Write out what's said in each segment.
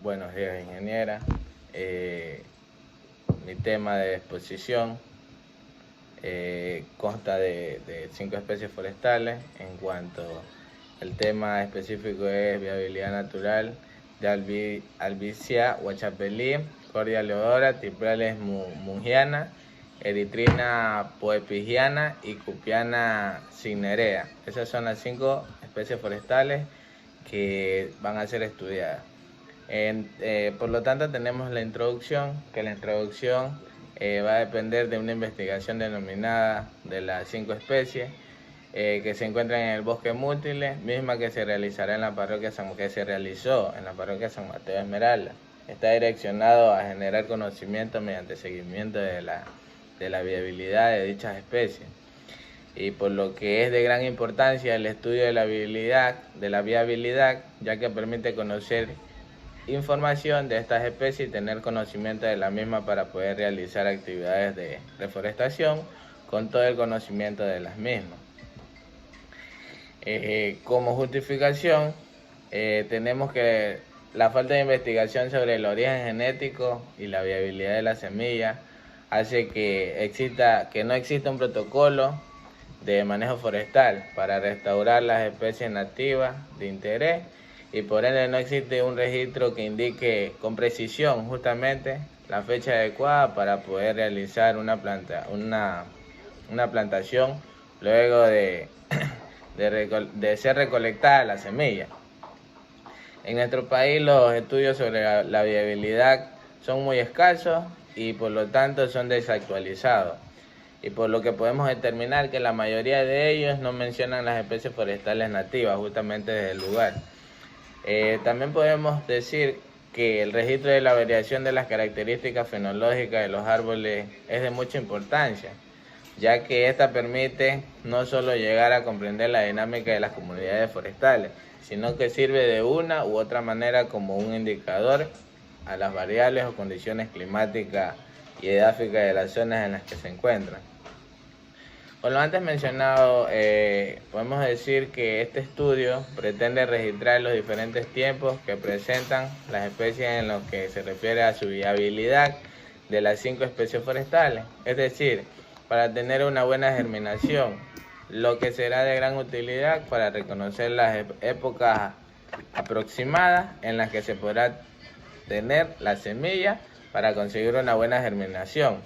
Buenos días, ingeniera. Mi tema de exposición consta de 5 especies forestales. En cuanto el tema específico es viabilidad natural de Albizia huachapelí, Cordia leodora, Typhralis mungiana, Erythrina poepigiana y Cupiana cygnerea. Esas son las 5 especies forestales que van a ser estudiadas. Por lo tanto, tenemos la introducción, que la introducción va a depender de una investigación denominada de las 5 especies que se encuentran en el bosque múltiple, misma que se realizará en la parroquia realizó en la parroquia San Mateo de Esmeralda. Está direccionado a generar conocimiento mediante seguimiento de la viabilidad de dichas especies. Y por lo que es de gran importancia el estudio de la viabilidad, ya que permite conocer información de estas especies y tener conocimiento de la misma para poder realizar actividades de reforestación con todo el conocimiento de las mismas. Como justificación, tenemos que la falta de investigación sobre el origen genético y la viabilidad de la semilla hace que no exista un protocolo de manejo forestal para restaurar las especies nativas de interés, y por ende no existe un registro que indique con precisión justamente la fecha adecuada para poder realizar una plantación luego de ser recolectada la semilla. En nuestro país los estudios sobre la viabilidad son muy escasos y por lo tanto son desactualizados, y por lo que podemos determinar que la mayoría de ellos no mencionan las especies forestales nativas justamente desde el lugar. También podemos decir que el registro de la variación de las características fenológicas de los árboles es de mucha importancia, ya que esta permite no solo llegar a comprender la dinámica de las comunidades forestales, sino que sirve de una u otra manera como un indicador a las variables o condiciones climáticas y edáficas de las zonas en las que se encuentran. Con lo antes mencionado, podemos decir que este estudio pretende registrar los diferentes tiempos que presentan las especies en lo que se refiere a su viabilidad de las 5 especies forestales, es decir, para tener una buena germinación, lo que será de gran utilidad para reconocer las épocas aproximadas en las que se podrá tener la semilla para conseguir una buena germinación.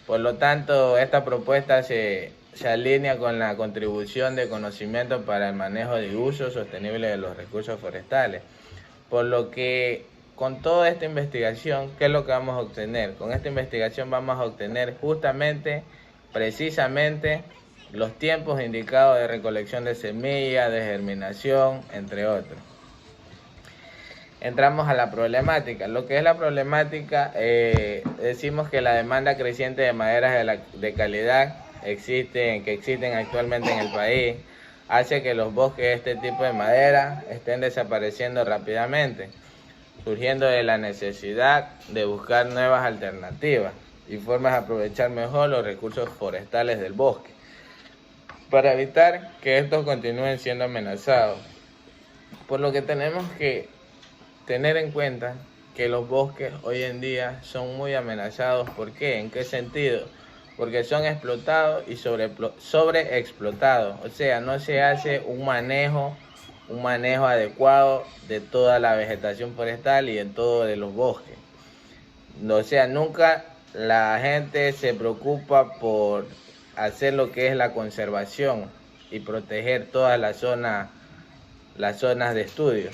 Por lo tanto, esta propuesta se alinea con la contribución de conocimiento para el manejo de uso sostenible de los recursos forestales. Por lo que con toda esta investigación, ¿qué es lo que vamos a obtener? Con esta investigación vamos a obtener precisamente los tiempos indicados de recolección de semillas, de germinación, entre otros. Entramos a la problemática. Lo que es la problemática, decimos que la demanda creciente de maderas de calidad que existen actualmente en el país hace que los bosques de este tipo de madera estén desapareciendo rápidamente, surgiendo de la necesidad de buscar nuevas alternativas y formas de aprovechar mejor los recursos forestales del bosque, para evitar que estos continúen siendo amenazados. Por lo que tenemos que tener en cuenta que los bosques hoy en día son muy amenazados. ¿Por qué? ¿En qué sentido? Porque son explotados y sobreexplotados. O sea, no se hace un manejo adecuado de toda la vegetación forestal y de todo de los bosques. O sea, nunca la gente se preocupa por hacer lo que es la conservación y proteger todas las zonas de estudio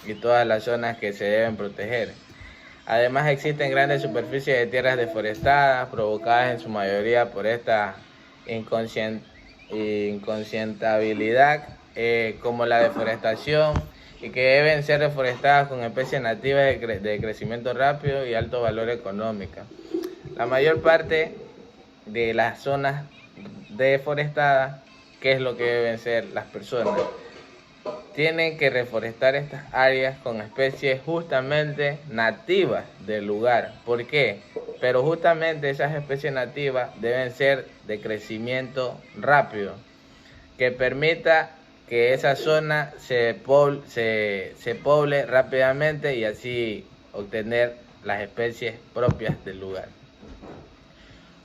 y todas las zonas que se deben proteger. Además, existen grandes superficies de tierras deforestadas provocadas en su mayoría por esta inconscientabilidad, como la deforestación, y que deben ser reforestadas con especies nativas de crecimiento rápido y alto valor económico. La mayor parte de las zonas deforestadas, ¿qué es lo que deben ser las personas? Tienen que reforestar estas áreas con especies justamente nativas del lugar. ¿Por qué? Pero justamente esas especies nativas deben ser de crecimiento rápido, que permita que esa zona se poble rápidamente y así obtener las especies propias del lugar.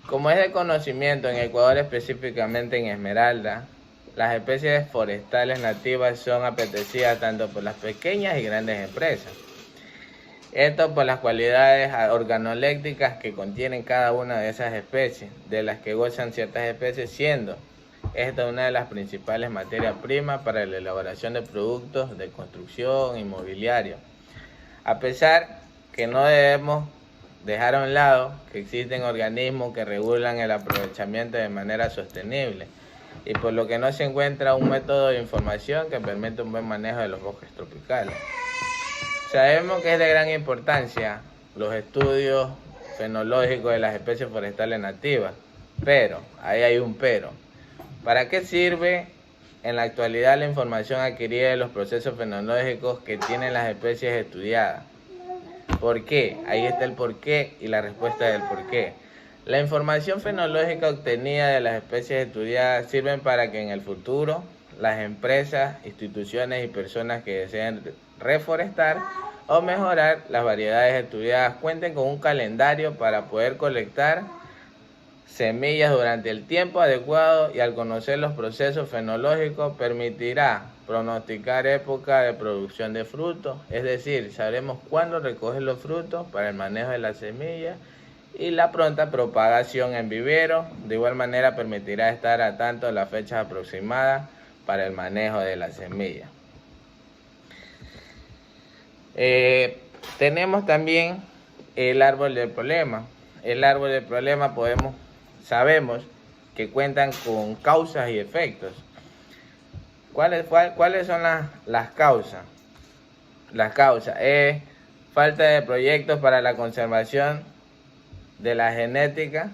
Como es de conocimiento, en Ecuador, específicamente en Esmeralda, las especies forestales nativas son apetecidas tanto por las pequeñas y grandes empresas. Esto por las cualidades organolépticas que contienen cada una de esas especies, de las que gozan ciertas especies, siendo esta una de las principales materias primas para la elaboración de productos de construcción y mobiliario. A pesar que no debemos dejar a un lado que existen organismos que regulan el aprovechamiento de manera sostenible, y por lo que no se encuentra un método de información que permita un buen manejo de los bosques tropicales. Sabemos que es de gran importancia los estudios fenológicos de las especies forestales nativas, pero, ahí hay un pero. ¿Para qué sirve en la actualidad la información adquirida de los procesos fenológicos que tienen las especies estudiadas? ¿Por qué? Ahí está el por qué y la respuesta del por qué. La información fenológica obtenida de las especies estudiadas sirven para que en el futuro las empresas, instituciones y personas que deseen reforestar o mejorar las variedades estudiadas cuenten con un calendario para poder colectar semillas durante el tiempo adecuado, y al conocer los procesos fenológicos permitirá pronosticar época de producción de frutos, es decir, sabremos cuándo recoger los frutos para el manejo de las semillas y la pronta propagación en vivero. De igual manera permitirá estar a tanto de las fechas aproximadas para el manejo de las semillas. Tenemos también el árbol del problema. El árbol del problema sabemos que cuentan con causas y efectos. ¿Cuáles son las causas? Las causas es falta de proyectos para la conservación de la genética,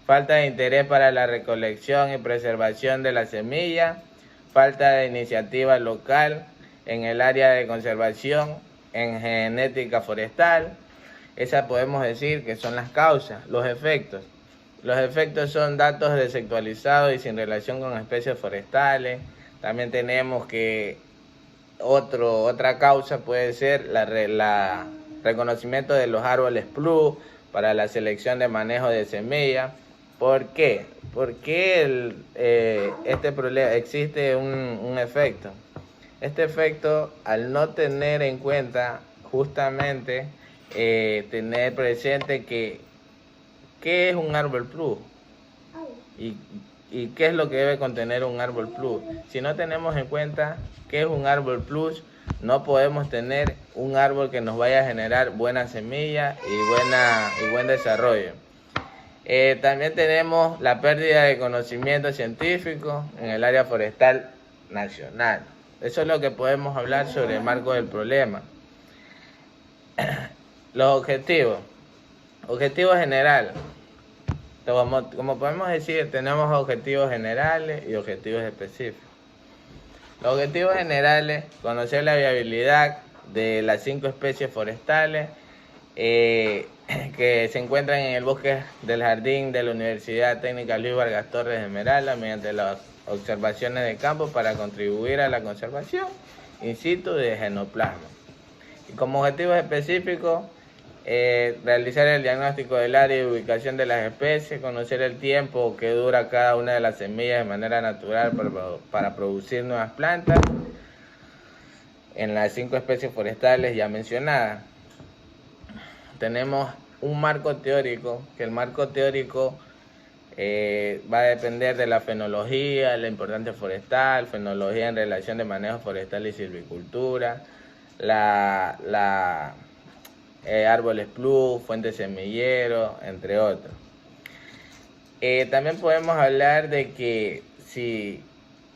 falta de interés para la recolección y preservación de la semilla, falta de iniciativa local en el área de conservación en genética forestal. Esas podemos decir que son las causas. Los efectos son datos desactualizados y sin relación con especies forestales. También tenemos que otra causa puede ser la reconocimiento de los árboles plus para la selección de manejo de semillas. ¿Por qué? Porque este problema existe un efecto. Este efecto, al no tener en cuenta justamente tener presente qué es un árbol plus y qué es lo que debe contener un árbol plus. Si no tenemos en cuenta qué es un árbol plus, no podemos tener un árbol que nos vaya a generar buenas semillas y buen desarrollo. También tenemos la pérdida de conocimiento científico en el área forestal nacional. Eso es lo que podemos hablar sobre el marco del problema. Los objetivos. Objetivo general. Como podemos decir, tenemos objetivos generales y objetivos específicos. Los objetivos generales: conocer la viabilidad de las 5 especies forestales que se encuentran en el bosque del jardín de la Universidad Técnica Luis Vargas Torres de Esmeralda mediante las observaciones de campo para contribuir a la conservación in situ de genoplasma. Y como objetivos específicos, realizar el diagnóstico del área y ubicación de las especies, conocer el tiempo que dura cada una de las semillas de manera natural para producir nuevas plantas en las 5 especies forestales ya mencionadas. Tenemos un marco teórico, que el marco teórico va a depender de la fenología, la importancia forestal, fenología en relación de manejo forestal y silvicultura, árboles plus, fuentes semilleros, entre otros. También podemos hablar de que si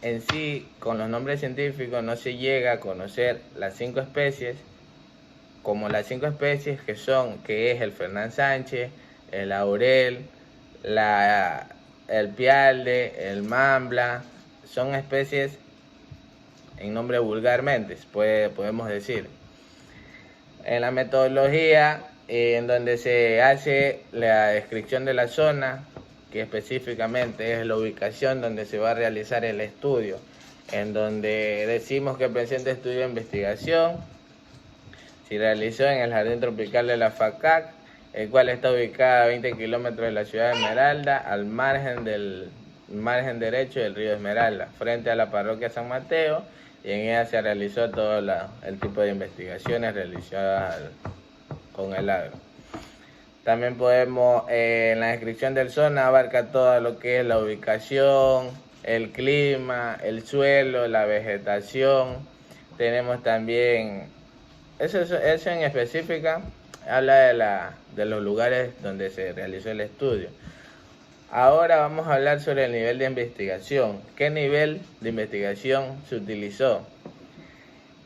en sí con los nombres científicos no se llega a conocer las 5 especies, como las 5 especies que es el Fernán Sánchez, el laurel, el pialde, el mambla, son especies en nombre vulgarmente, podemos decir. En la metodología, en donde se hace la descripción de la zona, que específicamente es la ubicación donde se va a realizar el estudio, en donde decimos que el presente estudio de investigación Se realizó en el Jardín Tropical de la FACAC, el cual está ubicada a 20 kilómetros de la ciudad de Esmeralda, al margen derecho del río Esmeralda, frente a la parroquia San Mateo, y en ella se realizó todo el tipo de investigaciones realizadas con el agro. También podemos, en la descripción del zona abarca todo lo que es la ubicación, el clima, el suelo, la vegetación. Tenemos también, eso en específica, habla de los lugares donde se realizó el estudio. Ahora vamos a hablar sobre el nivel de investigación. ¿Qué nivel de investigación se utilizó?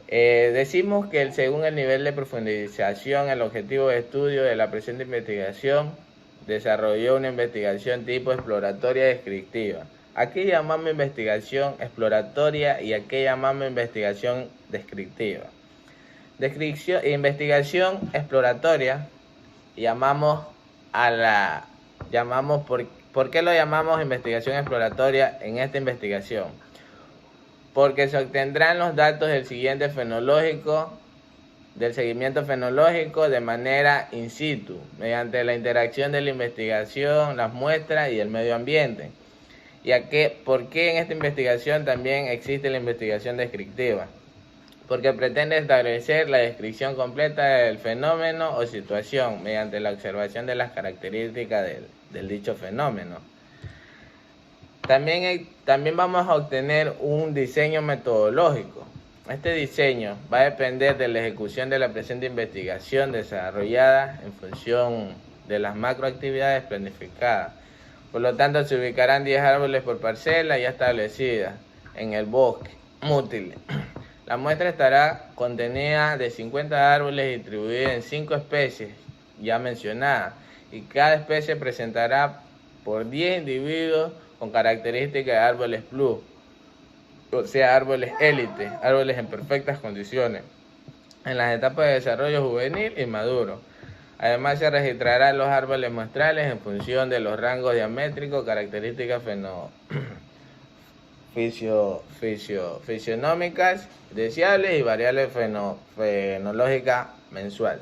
Decimos que según el nivel de profundización, el objetivo de estudio de la presente investigación desarrolló una investigación tipo exploratoria descriptiva. Aquí llamamos investigación exploratoria y aquí llamamos investigación descriptiva. Investigación exploratoria ¿por qué lo llamamos investigación exploratoria en esta investigación? Porque se obtendrán los datos del seguimiento fenológico de manera in situ, mediante la interacción de la investigación, las muestras y el medio ambiente. ¿Por qué en esta investigación también existe la investigación descriptiva? Porque pretende establecer la descripción completa del fenómeno o situación mediante la observación de las características del dicho fenómeno. También vamos a obtener un diseño metodológico. Este diseño va a depender de la ejecución de la presente investigación desarrollada en función de las macroactividades planificadas. Por lo tanto, se ubicarán 10 árboles por parcela ya establecida en el bosque múltiple. La muestra estará contenida de 50 árboles distribuidos en 5 especies ya mencionadas, y cada especie presentará por 10 individuos con características de árboles plus, o sea, árboles élite, árboles en perfectas condiciones, en las etapas de desarrollo juvenil y maduro. Además, se registrarán los árboles muestrales en función de los rangos diamétricos, características fisionómicas deseables y variables fenológicas mensual.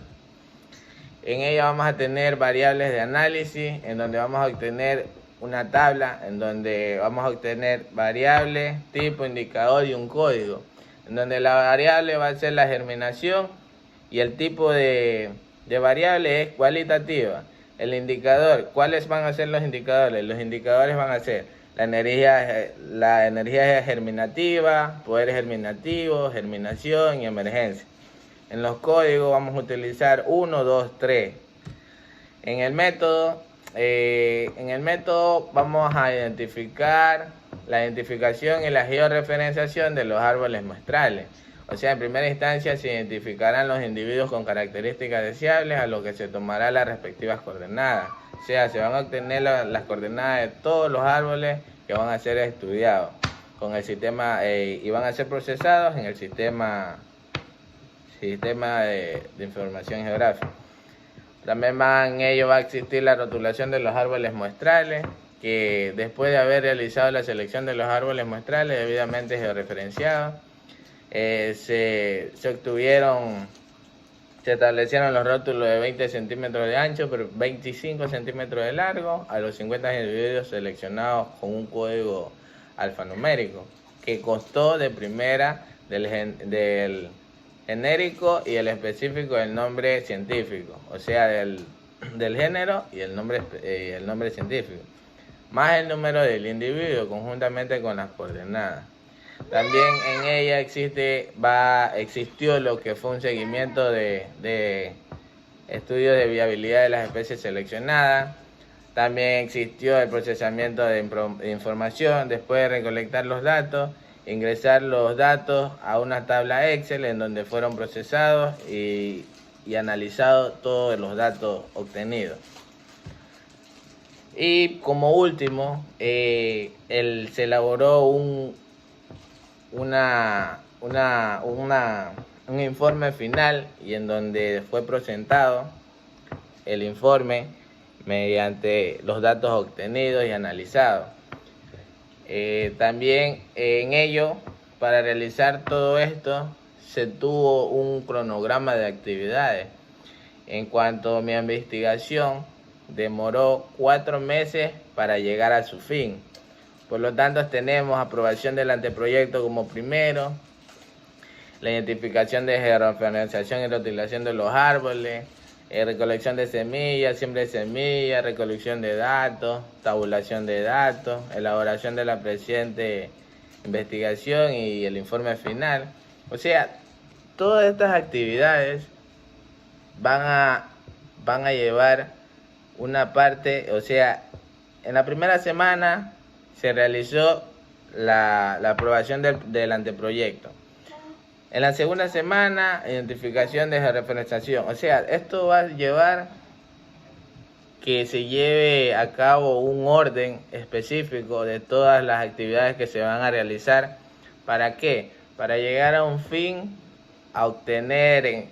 En ella vamos a tener variables de análisis, en donde vamos a obtener una tabla, en donde vamos a obtener variables, tipo, indicador y un código, en donde la variable va a ser la germinación y el tipo de variable es cualitativa. El indicador, ¿cuáles van a ser los indicadores? Los indicadores van a ser la energía germinativa, poder germinativo, germinación y emergencia. En los códigos vamos a utilizar 1, 2, 3. En el método vamos a identificar la identificación y la georreferenciación de los árboles muestrales. O sea, en primera instancia se identificarán los individuos con características deseables a los que se tomarán las respectivas coordenadas. O sea, se van a obtener las coordenadas de todos los árboles que van a ser estudiados con el sistema y van a ser procesados en el sistema de información geográfica. También en ello va a existir la rotulación de los árboles muestrales, que después de haber realizado la selección de los árboles muestrales debidamente georreferenciados, se establecieron los rótulos de 20 centímetros de ancho, pero 25 centímetros de largo, a los 50 individuos seleccionados con un código alfanumérico, que constó de primera del genérico y el específico del nombre científico, o sea, del género y el nombre científico, más el número del individuo conjuntamente con las coordenadas. También en ella existió lo que fue un seguimiento de estudios de viabilidad de las especies seleccionadas. También existió el procesamiento de información después de recolectar los datos, ingresar los datos a una tabla Excel en donde fueron procesados y analizados todos los datos obtenidos. Y como último, se elaboró un informe final y en donde fue presentado el informe mediante los datos obtenidos y analizados. También en ello, para realizar todo esto, se tuvo un cronograma de actividades. En cuanto a mi investigación, demoró 4 meses para llegar a su fin. Por lo tanto, tenemos aprobación del anteproyecto como primero, la identificación de georreferenciación y reutilización de los árboles, recolección de semillas, siembra de semillas, recolección de datos, tabulación de datos, elaboración de la presente investigación y el informe final. O sea, todas estas actividades van a llevar una parte, o sea, en la primera semana se realizó la aprobación del anteproyecto. En la segunda semana, identificación de georreferenciación. O sea, esto va a llevar que se lleve a cabo un orden específico de todas las actividades que se van a realizar. ¿Para qué? Para llegar a un fin, a obtener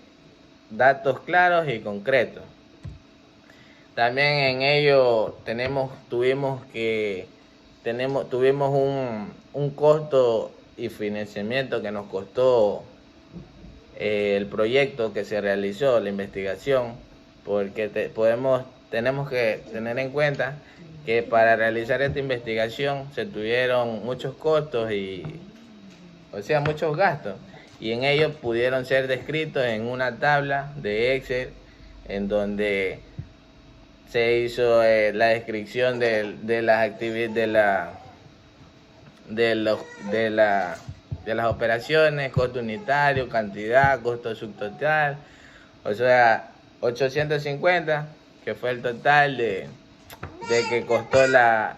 datos claros y concretos. También en ello tuvimos un costo y financiamiento que nos costó el proyecto que se realizó, la investigación, porque tenemos que tener en cuenta que para realizar esta investigación se tuvieron muchos costos muchos gastos, y en ellos pudieron ser descritos en una tabla de Excel en donde se hizo la descripción de las actividades de las operaciones, costo unitario, cantidad, costo subtotal, o sea, 850, que fue el total de que costó la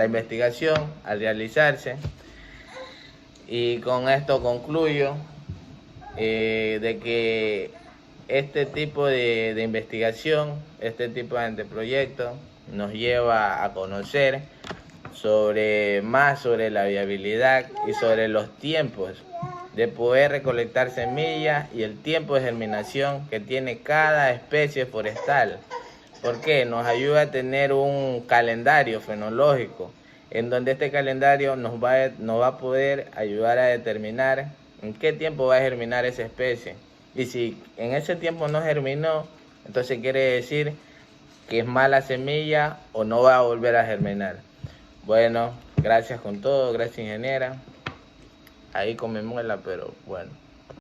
investigación al realizarse. Y con esto concluyo de que este tipo de investigación, este tipo de anteproyecto nos lleva a conocer más sobre la viabilidad y sobre los tiempos de poder recolectar semillas y el tiempo de germinación que tiene cada especie forestal. Porque nos ayuda a tener un calendario fenológico, en donde este calendario nos va a poder ayudar a determinar en qué tiempo va a germinar esa especie. Y si en ese tiempo no germinó, entonces quiere decir que es mala semilla o no va a volver a germinar. Bueno, gracias con todo, gracias ingeniera. Ahí come muela, pero bueno.